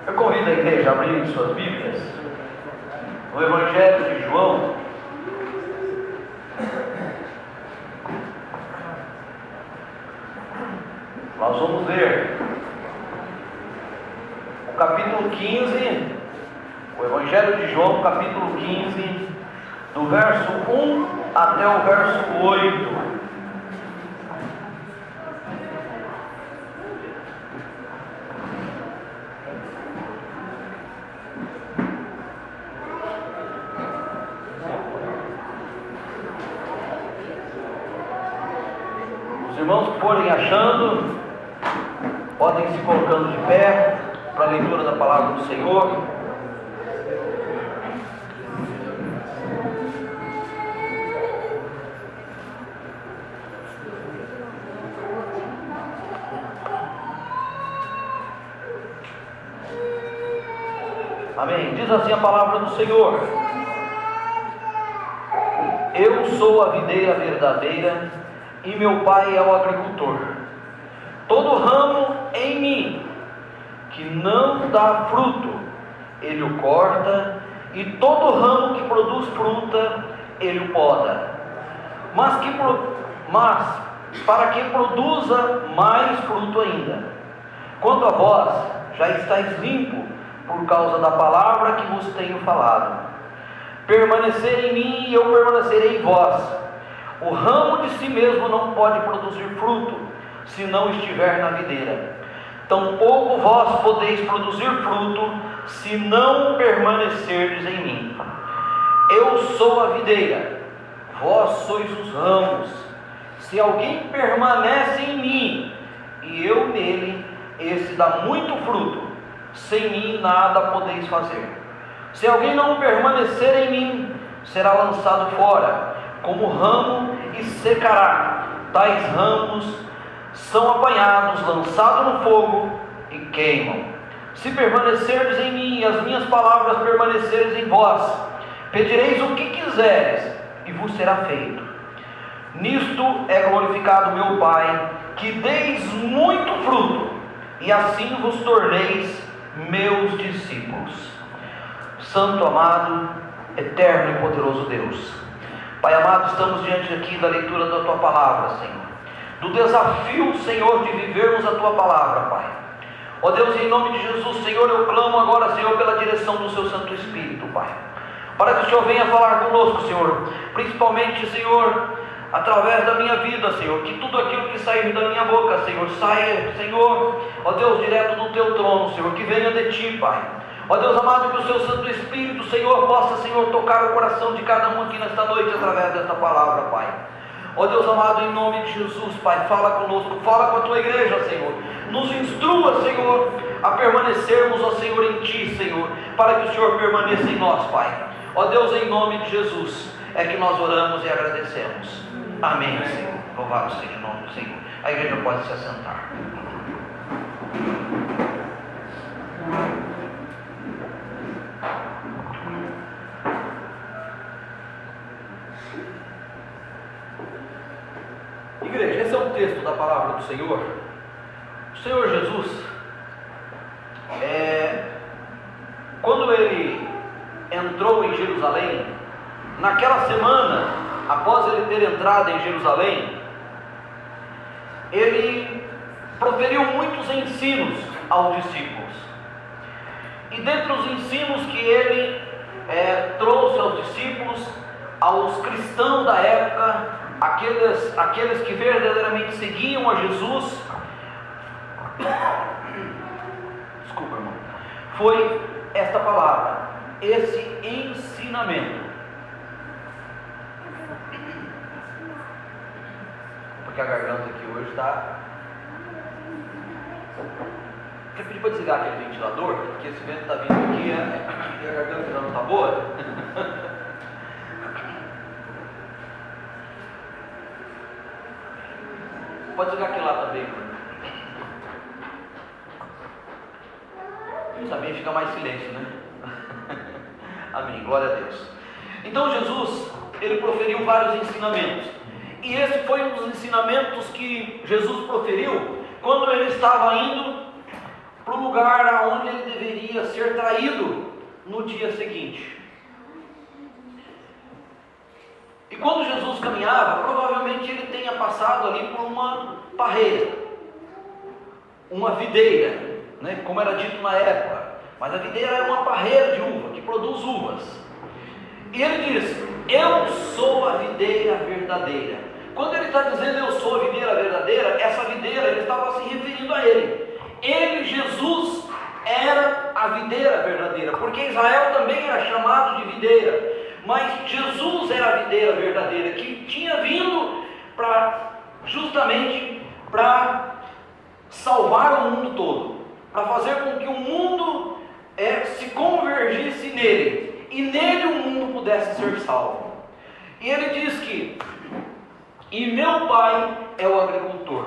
Eu convido a igreja a abrir suas Bíblias no Evangelho de João. Nós vamos ler o capítulo 15, o Evangelho de João, capítulo 15, do verso 1 até o verso 8. Os irmãos que forem achando, podem se colocando de pé para a leitura da palavra do Senhor. Amém. Diz assim a palavra do Senhor: Eu sou a videira verdadeira e meu Pai é o agricultor. Todo ramo em mim que não dá fruto, Ele o corta, e todo ramo que produz fruta, Ele o poda. Mas para que produza mais fruto ainda. Quanto a vós, já estáis limpo por causa da palavra que vos tenho falado. Permanecer em mim e eu permanecerei em vós. O ramo de si mesmo não pode produzir fruto, se não estiver na videira. Tampouco vós podeis produzir fruto, se não permanecerdes em mim. Eu sou a videira, vós sois os ramos. Se alguém permanece em mim, e eu nele, esse dá muito fruto. Sem mim nada podeis fazer. Se alguém não permanecer em mim, será lançado fora como ramo e secará. Tais ramos são apanhados, lançados no fogo e queimam. Se permanecerdes em mim e as minhas palavras permanecerem em vós, pedireis o que quiseres e vos será feito. Nisto é glorificado meu Pai, que deis muito fruto, e assim vos torneis meus discípulos. Santo, amado, eterno e poderoso Deus, Pai amado, estamos diante aqui da leitura da Tua Palavra, Senhor, do desafio, Senhor, de vivermos a Tua Palavra, Pai. Ó Deus, em nome de Jesus, Senhor, eu clamo agora, Senhor, pela direção do Seu Santo Espírito, Pai, para que o Senhor venha falar conosco, Senhor, principalmente, Senhor, através da minha vida, Senhor, que tudo aquilo que sair da minha boca, Senhor, saia, Senhor, ó Deus, direto do Teu trono, Senhor, que venha de Ti, Pai. Ó Deus amado, que o Seu Santo Espírito, Senhor, possa, Senhor, tocar o coração de cada um aqui nesta noite, através desta palavra, Pai. Ó Deus amado, em nome de Jesus, Pai, fala conosco, fala com a Tua igreja, Senhor. Nos instrua, Senhor, a permanecermos, ó Senhor, em Ti, Senhor, para que o Senhor permaneça em nós, Pai. Ó Deus, em nome de Jesus, é que nós oramos e agradecemos. Amém, Senhor. Louvado seja o nome do Senhor. A igreja pode se assentar. Igreja, esse é o texto da palavra do Senhor. O Senhor Jesus, quando Ele entrou em Jerusalém, naquela semana, após Ele ter entrado em Jerusalém, Ele proferiu muitos ensinos aos discípulos. E dentre os ensinos que Ele trouxe aos discípulos, aos cristãos da época, aqueles que verdadeiramente seguiam a Jesus, desculpa, irmão, foi esta palavra, esse ensinamento. Porque a garganta aqui hoje está. Eu pedi para desligar aquele ventilador, porque esse vento está vindo aqui e a garganta já não está boa. Pode desligar aquele lá também, Isso também fica mais silêncio, né? Amém, glória a Deus. Então Jesus, Ele proferiu vários ensinamentos. E esse foi um dos ensinamentos que Jesus proferiu quando Ele estava indo para o lugar aonde ele deveria ser traído no dia seguinte. E quando Jesus caminhava, provavelmente ele tenha passado ali por uma parreira, uma videira, né, como era dito na época. Mas a videira é uma parreira de uva, que produz uvas. E ele diz: eu sou a videira verdadeira. Quando ele está dizendo eu sou a videira verdadeira, essa videira, ele estava se referindo a ele. Ele, Jesus, era a videira verdadeira, porque Israel também era chamado de videira. Mas Jesus era a videira verdadeira, que tinha vindo justamente para salvar o mundo todo, para fazer com que o mundo se convergisse nele, e nele o mundo pudesse ser salvo. E ele diz que, e meu pai é o agricultor.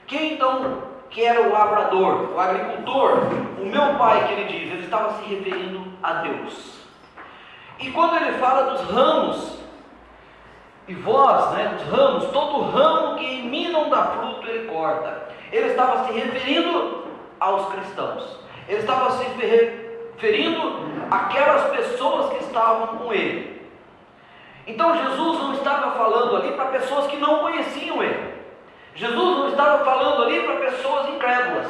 Quem então que era o lavrador, o agricultor? O meu pai, que ele diz, ele estava se referindo a Deus. E quando ele fala dos ramos, e vós, os ramos, todo ramo que em mim não dá fruto, ele corta. Ele estava se referindo aos cristãos. Ele estava se referindo àquelas pessoas que estavam com ele. Então Jesus não estava falando ali para pessoas que não conheciam ele. Jesus não estava falando ali para pessoas incrédulas.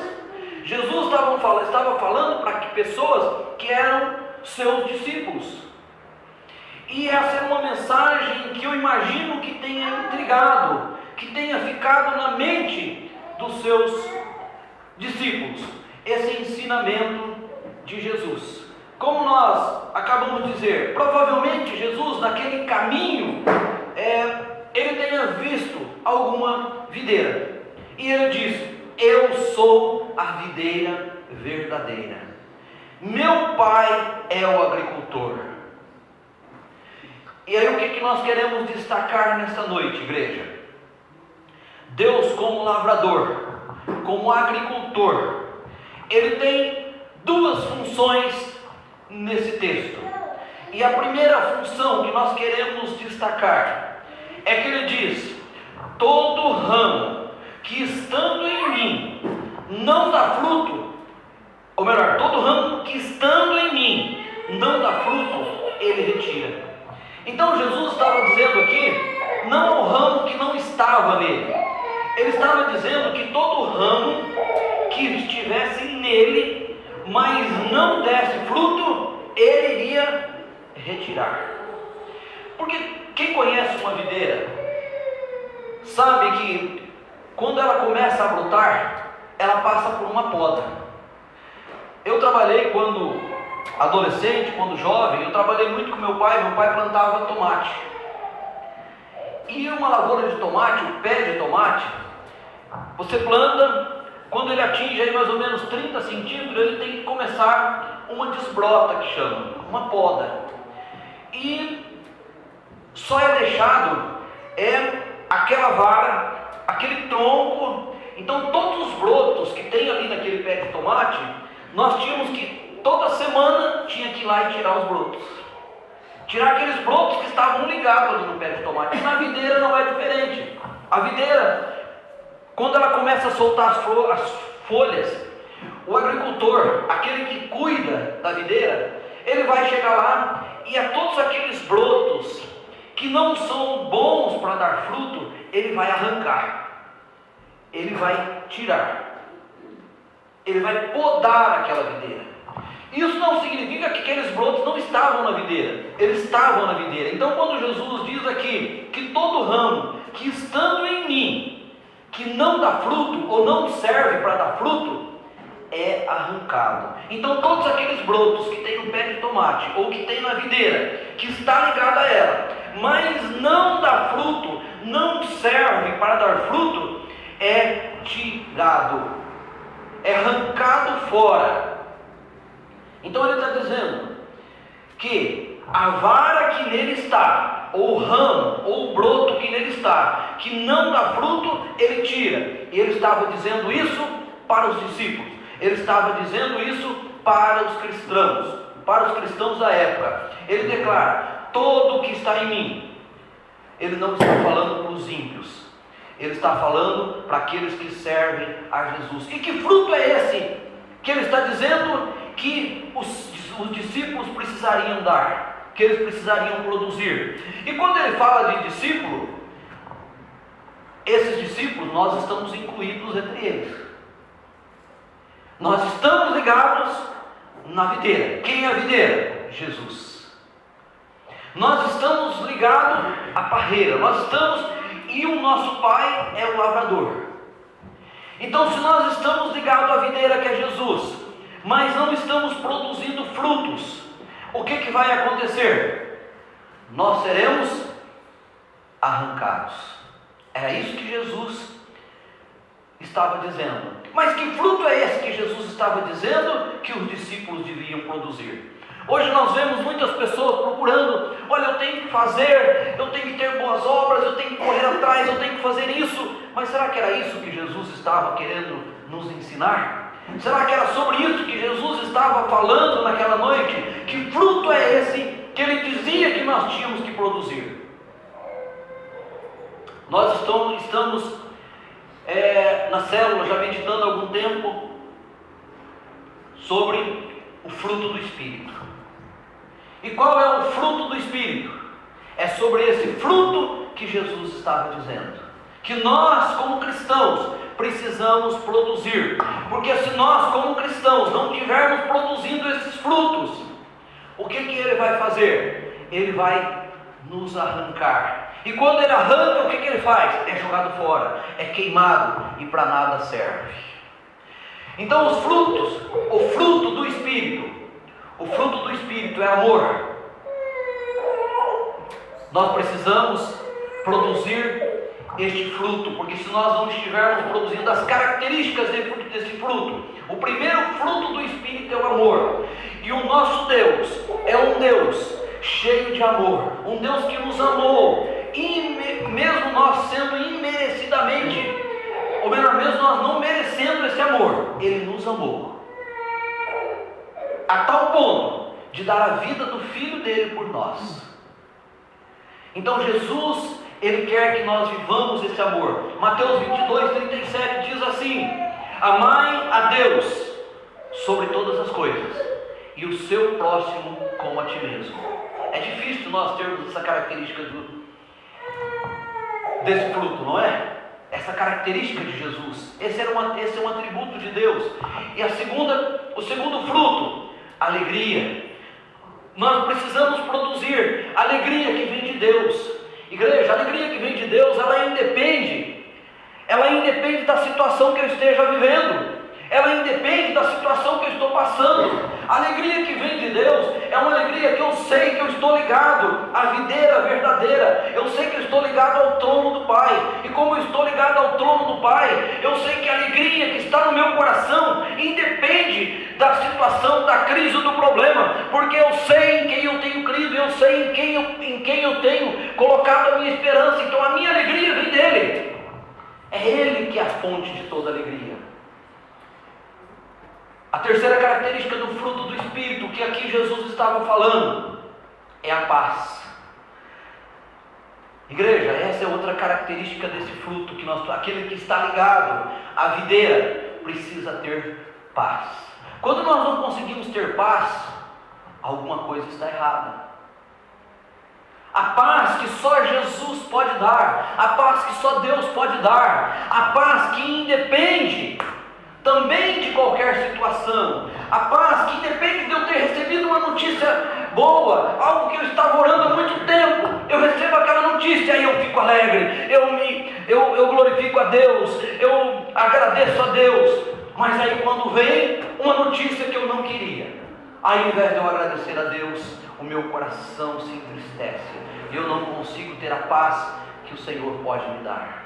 Jesus estava falando para pessoas que eram seus discípulos. E essa é uma mensagem que eu imagino que tenha intrigado, que tenha ficado na mente dos seus discípulos, esse ensinamento de Jesus. Como nós acabamos de dizer, provavelmente Jesus, naquele caminho, ele tenha visto alguma videira, e ele diz: eu sou a videira verdadeira, meu pai é o agricultor. E aí o que nós queremos destacar nesta noite, igreja? Deus como lavrador, como agricultor, ele tem duas funções nesse texto. E a primeira função que nós queremos destacar é que ele diz: todo ramo que estando em mim não dá fruto, ou melhor, todo ramo que estando em mim não dá fruto, ele retira. Então Jesus estava dizendo aqui, não ao ramo que não estava nele. Ele estava dizendo que todo ramo que estivesse nele, mas não desse fruto, ele iria retirar. Porque quem conhece uma videira sabe que quando ela começa a brotar, ela passa por uma poda. Eu trabalhei quando adolescente, quando jovem, eu trabalhei muito com meu pai plantava tomate. E uma lavoura de tomate, um pé de tomate, você planta, quando ele atinge aí mais ou menos 30 centímetros, ele tem que começar uma desbrota, que chama, uma poda. E só é deixado aquela vara, aquele tronco. Então todos os brotos que tem ali naquele pé de tomate, nós tínhamos que toda semana tinha que ir lá e tirar os brotos, tirar aqueles brotos que estavam ligados ali no pé de tomate. E na videira não é diferente. A videira, quando ela começa a soltar as folhas, o agricultor, aquele que cuida da videira, ele vai chegar lá e a todos aqueles brotos que não são bons para dar fruto, ele vai arrancar, ele vai tirar, ele vai podar aquela videira. Isso não significa que aqueles brotos não estavam na videira, eles estavam na videira. Então quando Jesus diz aqui que todo ramo que estando em mim, que não dá fruto ou não serve para dar fruto, é arrancado. Então todos aqueles brotos que tem no pé de tomate ou que tem na videira, que está ligado a ela, mas não dá fruto, não serve para dar fruto, é tirado, é arrancado fora. Então ele está dizendo que a vara que nele está, ou o ramo, ou o broto que nele está, que não dá fruto, ele tira. E ele estava dizendo isso para os discípulos, ele estava dizendo isso para os cristãos da época. Ele declara: todo que está em mim. Ele não está falando para os ímpios, ele está falando para aqueles que servem a Jesus. E que fruto é esse que ele está dizendo que os discípulos precisariam dar, que eles precisariam produzir. E quando ele fala de discípulo, esses discípulos, nós estamos incluídos entre eles. Nós estamos ligados na videira. Quem é a videira? Jesus. Nós estamos ligados à parreira. E o nosso Pai é o lavrador. Então, se nós estamos ligados à videira, que é Jesus, mas não estamos produzindo frutos, o que vai acontecer? Nós seremos arrancados. Era isso que Jesus estava dizendo. Mas que fruto é esse que Jesus estava dizendo que os discípulos deviam produzir? Hoje nós vemos muitas pessoas procurando: olha, eu tenho que fazer, eu tenho que ter boas obras, eu tenho que correr atrás, eu tenho que fazer isso. Mas será que era isso que Jesus estava querendo nos ensinar? Será que era sobre isso que Jesus estava falando naquela noite? Que fruto é esse que ele dizia que nós tínhamos que produzir? Nós estamos na célula já meditando há algum tempo sobre o fruto do Espírito. E qual é o fruto do Espírito? É sobre esse fruto que Jesus estava dizendo, que nós como cristãos precisamos produzir. Porque se nós como cristãos não estivermos produzindo esses frutos, o que ele vai fazer? Ele vai nos arrancar. E quando ele arranca, o que ele faz? É jogado fora, é queimado e para nada serve. Então os frutos, o fruto do Espírito é amor. Nós precisamos produzir este fruto, porque se nós não estivermos produzindo as características desse fruto, o primeiro fruto do Espírito é o amor. E o nosso Deus é um Deus cheio de amor, um Deus que nos amou, e mesmo nós sendo imerecidamente, ou melhor, mesmo nós não merecendo esse amor, Ele nos amou, a tal ponto de dar a vida do Filho dele por nós. Então Jesus, Ele quer que nós vivamos esse amor. Mateus 22:37 diz assim: amai a Deus sobre todas as coisas, e o seu próximo como a ti mesmo. É difícil nós termos essa característica desse fruto, não é? Essa característica de Jesus. Esse é um atributo de Deus. E o segundo fruto, alegria. Nós precisamos produzir alegria que vem de Deus. Igreja, a alegria que vem de Deus, ela independe da situação que eu esteja vivendo. Ela independe da situação que eu estou passando. A alegria que vem de Deus é uma alegria que eu sei que eu estou ligado à videira verdadeira. Eu sei que eu estou ligado ao trono do Pai. E como eu estou ligado ao trono do Pai, eu sei que a alegria que está no meu coração independe da situação, da crise ou do problema. Porque eu sei em quem eu tenho crido, eu sei em quem eu tenho colocado a minha esperança. Então a minha alegria vem dele. É Ele que é a fonte de toda alegria. A terceira característica do fruto do Espírito, que aqui Jesus estava falando, é a paz. Igreja, essa é outra característica desse fruto, aquele que está ligado à videira precisa ter paz. Quando nós não conseguimos ter paz, alguma coisa está errada. A paz que só Jesus pode dar, a paz que só Deus pode dar, a paz que independe também de qualquer situação, a paz que independe de eu ter recebido uma notícia boa, algo que eu estava orando há muito tempo, eu recebo aquela notícia e eu fico alegre, eu glorifico a Deus, eu agradeço a Deus. Mas aí quando vem uma notícia que eu não queria, aí ao invés de eu agradecer a Deus, o meu coração se entristece, e eu não consigo ter a paz que o Senhor pode me dar.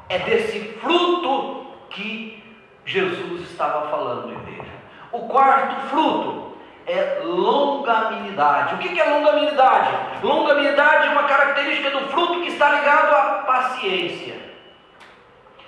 É desse fruto que Jesus estava falando, igreja. O quarto fruto é longanimidade. O que é longanimidade? Longanimidade é uma característica do fruto que está ligado à paciência.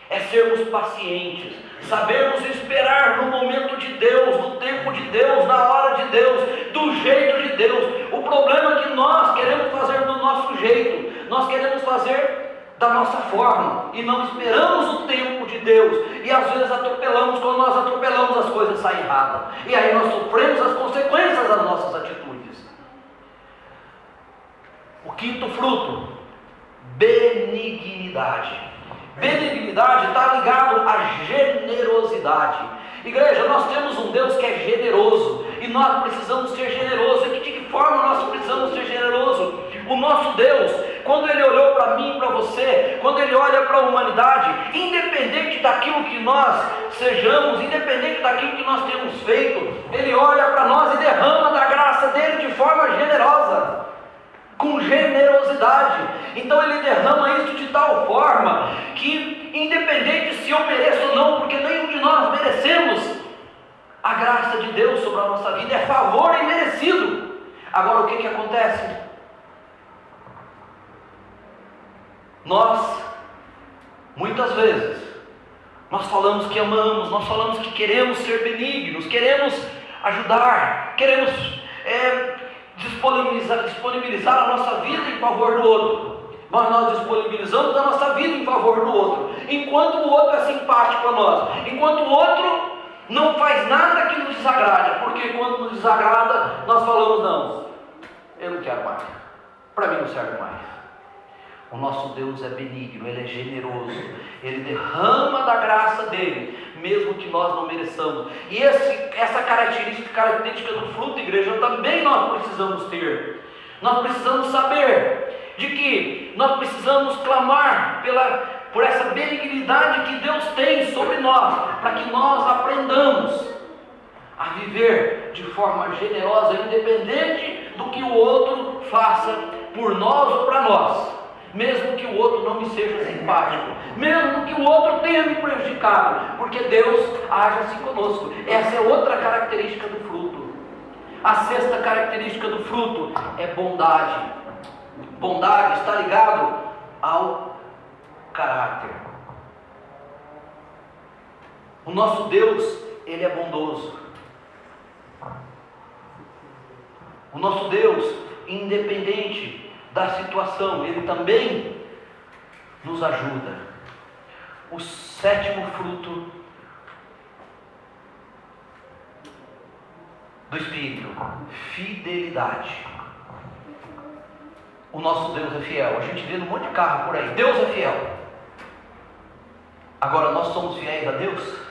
É sermos pacientes, sabermos esperar no momento de Deus, no tempo de Deus, na hora de Deus, do jeito de Deus. O problema é que nós queremos fazer do nosso jeito, nós queremos fazer da nossa forma e não esperamos o tempo de de Deus, e às vezes atropelamos. Quando nós atropelamos, as coisas saem erradas, e aí nós sofremos as consequências das nossas atitudes. O quinto fruto: benignidade. Benignidade está ligado à generosidade. Igreja, nós temos um Deus que é generoso, e nós precisamos ser generosos. E de que forma nós precisamos ser generosos? O nosso Deus, quando Ele olhou para mim e para você, quando Ele olha para a humanidade, independente daquilo que nós sejamos, independente daquilo que nós temos feito, Ele olha para nós e derrama da graça dEle de forma generosa, com generosidade. Então Ele derrama isso de tal forma que, independente se eu mereço ou não, porque nenhum de nós merecemos, a graça de Deus sobre a nossa vida é favor imerecido. Agora, o que acontece? Nós, muitas vezes, nós falamos que amamos, nós falamos que queremos ser benignos, queremos ajudar, queremos disponibilizar a nossa vida em favor do outro. Mas nós disponibilizamos a nossa vida em favor do outro, enquanto o outro é simpático a nós, enquanto o outro não faz nada que nos desagrade, porque quando nos desagrada, nós falamos: não, eu não quero mais, para mim não serve mais. O nosso Deus é benigno, Ele é generoso, Ele derrama da graça dEle, mesmo que nós não mereçamos. E essa característica do fruto, igreja, também nós precisamos ter. Nós precisamos saber de que nós precisamos clamar por essa benignidade que Deus tem sobre nós, para que nós aprendamos a viver de forma generosa, independente do que o outro faça por nós ou para nós. Mesmo que o outro não me seja simpático, mesmo que o outro tenha me prejudicado, porque Deus age assim conosco. Essa é outra característica do fruto. A sexta característica do fruto é bondade. Bondade está ligado ao caráter. O nosso Deus, Ele é bondoso. O nosso Deus, independente da situação, Ele também nos ajuda. O sétimo fruto do Espírito: fidelidade. O nosso Deus é fiel. A gente vê um monte de carro por aí, Deus é fiel. Agora, nós somos fiéis a Deus?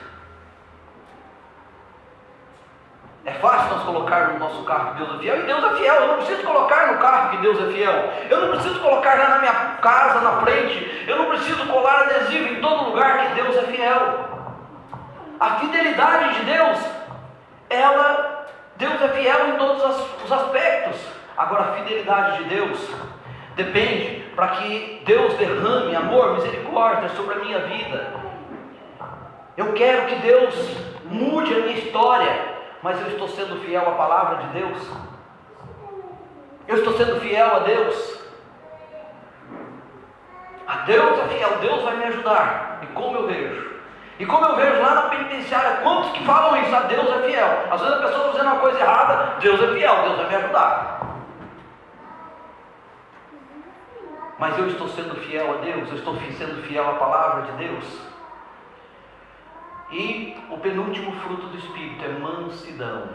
É fácil nós colocar no nosso carro que Deus é fiel, e Deus é fiel. Eu não preciso colocar no carro que Deus é fiel, eu não preciso colocar lá na minha casa, na frente, eu não preciso colar adesivo em todo lugar que Deus é fiel. A fidelidade de Deus, Deus é fiel em todos os aspectos. Agora, a fidelidade de Deus depende para que Deus derrame amor, misericórdia sobre a minha vida. Eu quero que Deus mude a minha história, mas eu estou sendo fiel à palavra de Deus? Eu estou sendo fiel a Deus? A Deus é fiel, Deus vai me ajudar. E como eu vejo? E como eu vejo lá na penitenciária, quantos que falam isso? A Deus é fiel. Às vezes a pessoa está fazendo uma coisa errada, Deus é fiel, Deus vai me ajudar. Mas eu estou sendo fiel a Deus? Eu estou sendo fiel à palavra de Deus? E o penúltimo fruto do Espírito é mansidão.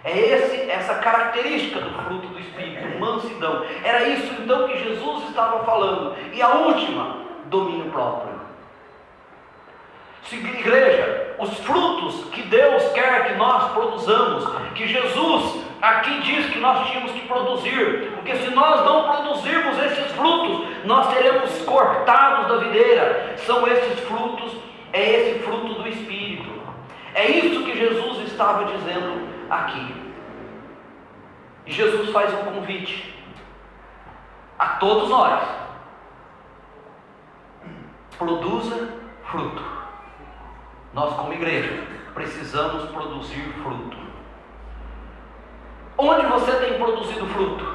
É essa característica do fruto do Espírito, mansidão. Era isso então que Jesus estava falando. E a última, domínio próprio. Igreja, os frutos que Deus quer que nós produzamos, que Jesus aqui diz que nós tínhamos que produzir, porque se nós não produzirmos esses frutos, nós seremos cortados da videira. São esses frutos, é esse fruto do Espírito. É isso que Jesus estava dizendo aqui. E Jesus faz um convite a todos nós: produza fruto. Nós, como igreja, precisamos produzir fruto. Onde você tem produzido fruto?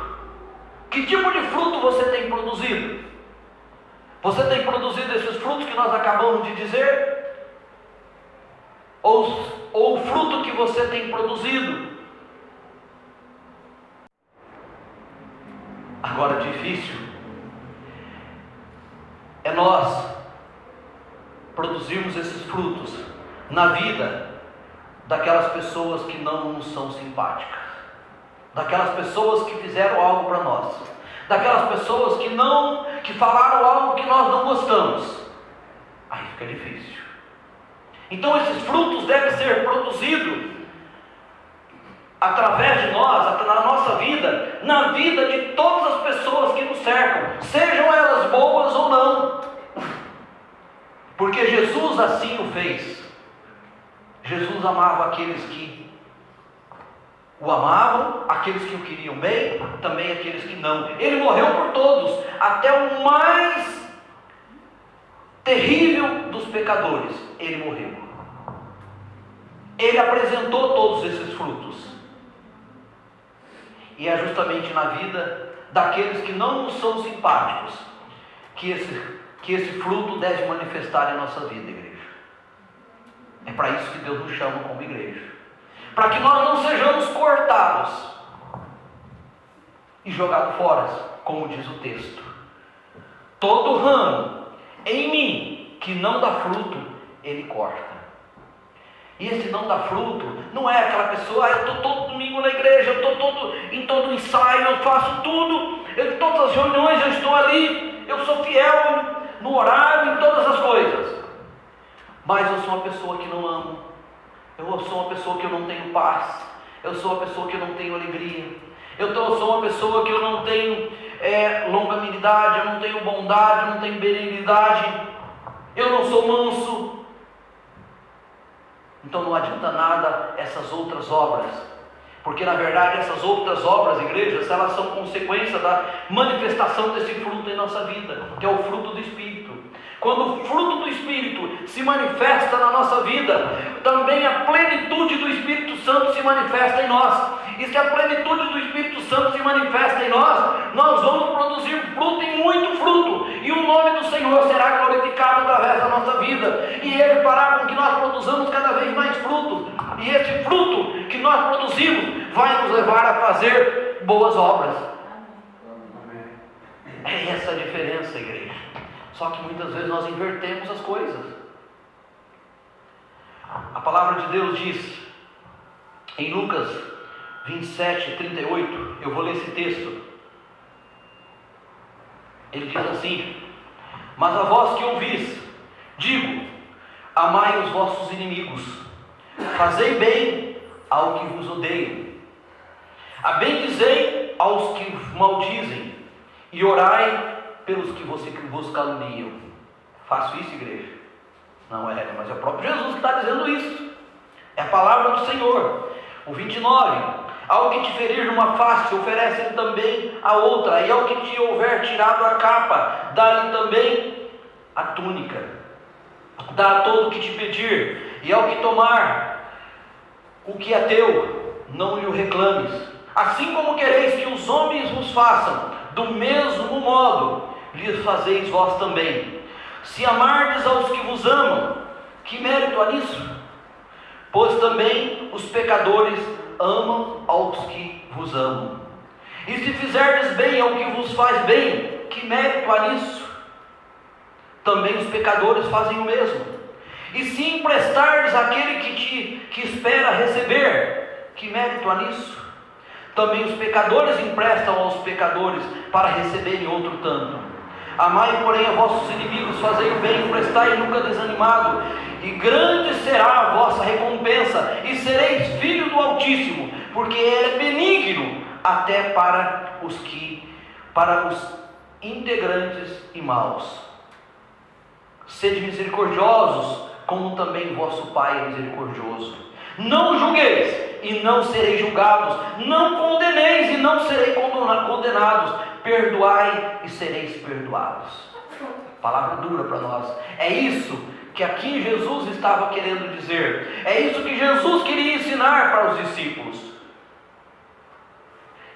Que tipo de fruto você tem produzido? Você tem produzido esses frutos que nós acabamos de dizer? Ou o fruto que você tem produzido? Agora, difícil é nós produzirmos esses frutos na vida daquelas pessoas que não nos são simpáticas, daquelas pessoas que fizeram algo para nós, daquelas pessoas que falaram algo que nós não gostamos. Aí fica difícil. Então esses frutos devem ser produzidos através de nós, na nossa vida, na vida de todas as pessoas que nos cercam, sejam elas boas ou não, porque Jesus assim o fez. Jesus amava aqueles que o amavam, aqueles que o queriam bem, também aqueles que não. Ele morreu por todos, até o mais terrível dos pecadores, ele morreu. Ele apresentou todos esses frutos. E é justamente na vida daqueles que não nos são simpáticos que esse fruto deve manifestar em nossa vida, igreja. É para isso que Deus nos chama como igreja, para que nós não sejamos cortados e jogados fora, como diz o texto. Todo ramo em mim que não dá fruto, ele corta. E esse não dá fruto não é aquela pessoa: eu estou todo domingo na igreja, eu estou em todo ensaio, eu faço tudo, em todas as reuniões eu estou ali, eu sou fiel no horário, em todas as coisas, mas eu sou uma pessoa que não amo, eu sou uma pessoa que eu não tenho paz, eu sou uma pessoa que eu não tenho alegria, eu sou uma pessoa que eu não tenho longanimidade, eu não tenho bondade, eu não tenho benignidade, eu não sou manso. Então não adianta nada essas outras obras, porque na verdade essas outras obras, igrejas, elas são consequência da manifestação desse fruto em nossa vida, que é o fruto do Espírito. Quando o fruto do Espírito se manifesta na nossa vida, também a plenitude do Espírito Santo se manifesta em nós. E se a plenitude do Espírito Santo se manifesta em nós, nós vamos produzir fruto e muito fruto, e o nome do Senhor será glorificado através da nossa vida, e Ele fará com que nós produzamos cada vez mais frutos, e esse fruto que nós produzimos vai nos levar a fazer boas obras. É essa a diferença, igreja. Só que muitas vezes nós invertemos as coisas. A palavra de Deus diz em Lucas 27, 38, eu vou ler esse texto. Ele diz assim: mas a vós que ouvis, digo, amai os vossos inimigos, fazei bem ao que vos odeiam, bendizei aos que maldizem, e orai pelos que vos caluniam. Faço isso, igreja? Não é, mas é o próprio Jesus que está dizendo isso. É a palavra do Senhor. O 29: ao que te ferir numa face, oferece-lhe também a outra, e ao que te houver tirado a capa, dá-lhe também a túnica. Dá a todo o que te pedir, e ao que tomar o que é teu, não lhe o reclames. Assim como quereis que os homens vos façam, do mesmo modo lhes fazeis vós também. Se amardes aos que vos amam, que mérito há nisso? Pois também os pecadores amam aos que vos amam. E se fizerdes bem ao que vos faz bem, que mérito há nisso? Também os pecadores fazem o mesmo. E se emprestardes àquele que espera receber, que mérito há nisso? Também os pecadores emprestam aos pecadores para receberem outro tanto. Amai, porém, a vossos inimigos, fazei o bem, prestai nunca desanimado, e grande será a vossa recompensa, e sereis filho do Altíssimo, porque Ele é benigno até para os integrantes e maus. Sede misericordiosos, como também vosso Pai é misericordioso. Não julgueis, e não sereis julgados. Não condeneis, e não sereis condenados. Perdoai, e sereis perdoados. Palavra dura para nós. É isso que aqui Jesus estava querendo dizer. É isso que Jesus queria ensinar para os discípulos.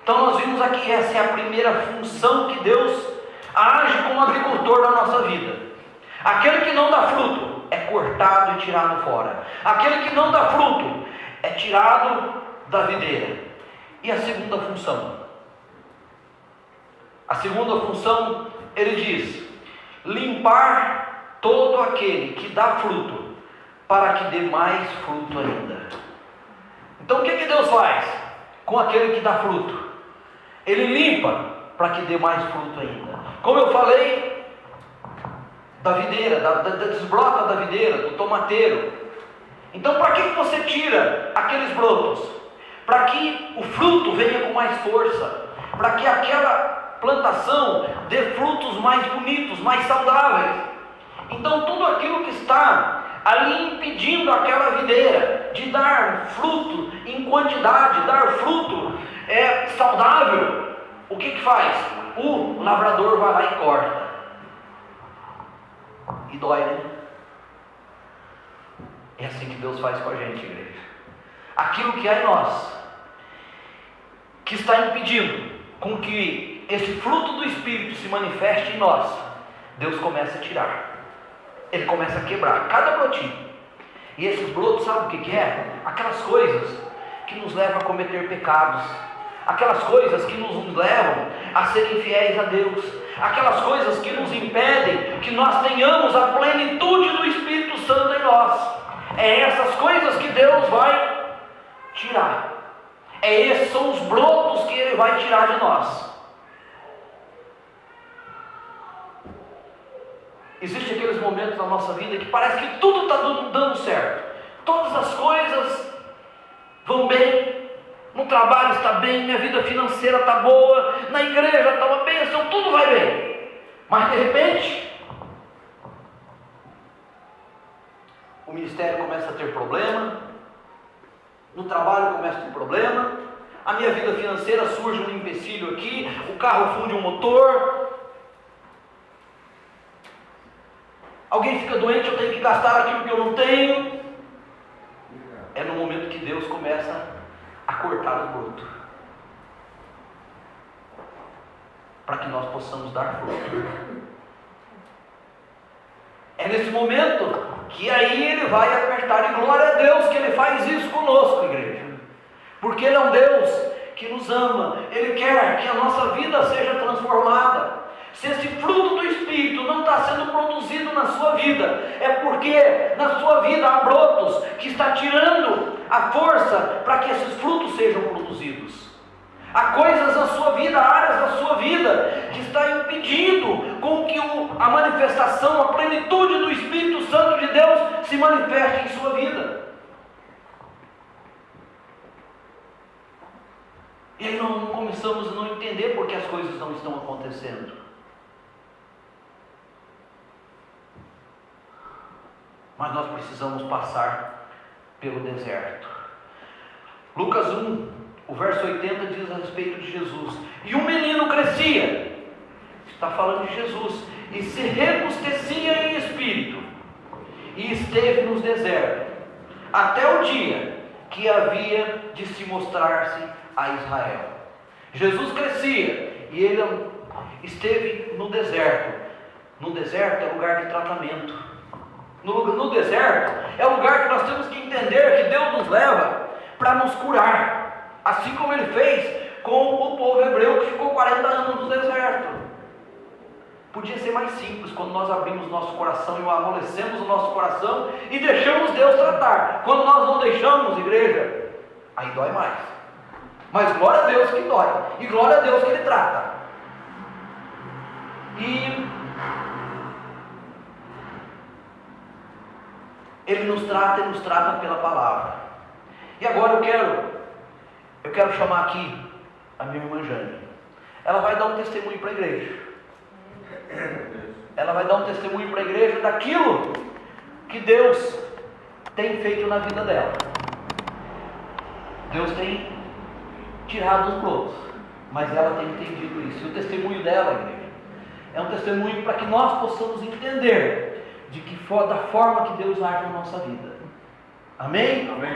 Então nós vimos aqui, essa é a primeira função que Deus age como agricultor na nossa vida. Aquele que não dá fruto é cortado e tirado fora. Aquele que não dá fruto é tirado da videira. E a segunda função? A segunda função, ele diz: limpar todo aquele que dá fruto, para que dê mais fruto ainda. Então o que Deus faz com aquele que dá fruto? Ele limpa para que dê mais fruto ainda. Como eu falei da videira, da desbrota da videira, do tomateiro. Então para que você tira aqueles brotos? Para que o fruto venha com mais força, para que aquela plantação dê frutos mais bonitos, mais saudáveis. Então tudo aquilo que está ali impedindo aquela videira de dar fruto em quantidade, dar fruto saudável, o que faz? O lavrador vai lá e corta. E dói, né? É assim que Deus faz com a gente, igreja. Aquilo que há em nós, que está impedindo com que esse fruto do Espírito se manifeste em nós, Deus começa a tirar. Ele começa a quebrar cada brotinho. E esses brotos, sabe o que é? Aquelas coisas que nos levam a cometer pecados, aquelas coisas que nos levam a ser infiéis a Deus, aquelas coisas que nos impedem que nós tenhamos a plenitude do Espírito Santo em nós. É essas coisas que Deus vai tirar. Esses são os brotos que Ele vai tirar de nós. Existem aqueles momentos na nossa vida que parece que tudo está dando certo. Todas as coisas vão bem. No trabalho está bem, minha vida financeira está boa, na igreja está uma bênção, tudo vai bem. Mas de repente, o ministério começa a ter problema, no trabalho começa a ter problema, a minha vida financeira surge um empecilho aqui, o carro funde um motor, alguém fica doente, eu tenho que gastar aquilo que eu não tenho. É no momento que Deus começa a cortar o broto, para que nós possamos dar fruto. É nesse momento que aí Ele vai apertar, e glória a Deus que Ele faz isso conosco, igreja, porque Ele é um Deus que nos ama. Ele quer que a nossa vida seja transformada. Se esse fruto do Espírito não está sendo produzido na sua vida, é porque na sua vida há brotos que está tirando a força para que esses frutos sejam produzidos. Há coisas na sua vida, áreas da sua vida que está impedindo com que a manifestação, a plenitude do Espírito Santo de Deus se manifeste em sua vida. E aí nós começamos a não entender porque as coisas não estão acontecendo. Mas nós precisamos passar pelo deserto. Lucas 1, o verso 80 diz a respeito de Jesus: e um menino crescia, está falando de Jesus, e se rebustecia em espírito, e esteve nos desertos, até o dia que havia de se mostrar-se a Israel. Jesus crescia, e ele esteve no deserto. No deserto é lugar de tratamento. No deserto é o lugar que nós temos que entender que Deus nos leva para nos curar, assim como Ele fez com o povo hebreu que ficou 40 anos no deserto. Podia ser mais simples quando nós abrimos nosso coração e amolecemos o nosso coração e deixamos Deus tratar. Quando nós não deixamos, igreja, aí dói mais. Mas glória a Deus que dói, e glória a Deus que Ele trata. E Ele nos trata e nos trata pela palavra. E agora eu quero chamar aqui a minha irmã Jane. Ela vai dar um testemunho para a igreja. Ela vai dar um testemunho para a igreja daquilo que Deus tem feito na vida dela. Deus tem tirado os brotos, mas ela tem entendido isso. E o testemunho dela, igreja, é um testemunho para que nós possamos entender da forma que Deus age na nossa vida. Amém? Amém.